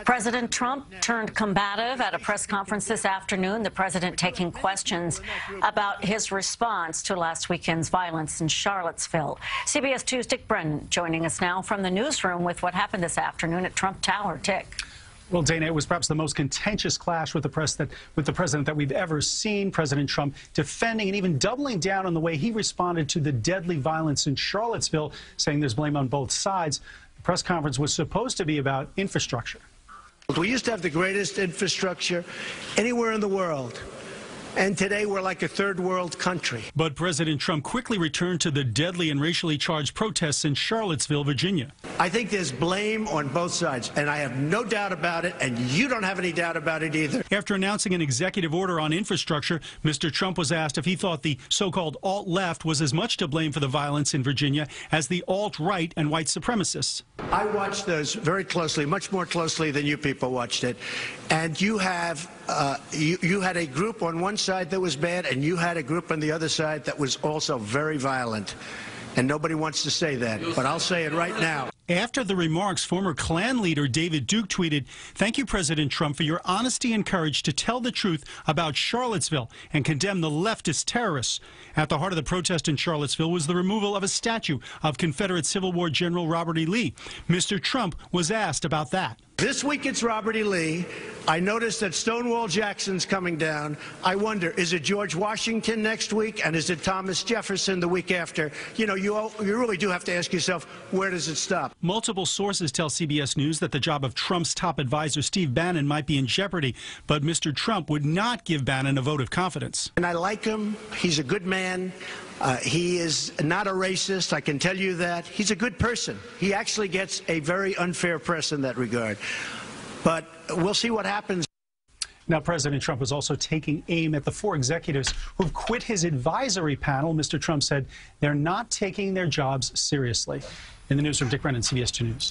President Trump turned combative at a press conference this afternoon, the president taking questions about his response to last weekend's violence in Charlottesville. CBS 2's Dick Brennan joining us now from the newsroom with what happened this afternoon at Trump Tower. Dick. Well, Dana, it was perhaps the most contentious clash with the president that we've ever seen. President Trump defending and even doubling down on the way he responded to the deadly violence in Charlottesville, saying there's blame on both sides. The press conference was supposed to be about infrastructure. We used to have the greatest infrastructure anywhere in the world. And today we're like a third world country. But President Trump quickly returned to the deadly and racially charged protests in Charlottesville, Virginia. I think there's blame on both sides, and I have no doubt about it, and you don't have any doubt about it either. After announcing an executive order on infrastructure, Mr. Trump was asked if he thought the so-called alt-left was as much to blame for the violence in Virginia as the alt-right and white supremacists. I watched those very closely, much more closely than you people watched it. And you have you had a group on one side that was bad, and you had a group on the other side that was also very violent. And nobody wants to say that, but I'll say it right now. After the remarks, former Klan leader David Duke tweeted, "Thank you, President Trump, for your honesty and courage to tell the truth about Charlottesville and condemn the leftist terrorists." At the heart of the protest in Charlottesville was the removal of a statue of Confederate Civil War General Robert E. Lee. Mr. Trump was asked about that. This week it's Robert E. Lee. I noticed that Stonewall Jackson's coming down. I wonder, is it George Washington next week, and is it Thomas Jefferson the week after? You know, you really do have to ask yourself, where does it stop? Multiple sources tell CBS News that the job of Trump's top advisor, Steve Bannon, might be in jeopardy, but Mr. Trump would not give Bannon a vote of confidence. And I like him. He's a good man. He is not a racist, I can tell you that. He's a good person. He actually gets a very unfair press in that regard. But we'll see what happens. Now, President Trump was also taking aim at the four executives who've quit his advisory panel. Mr. Trump said they're not taking their jobs seriously. In the newsroom, Dick Brennan, CBS 2 News.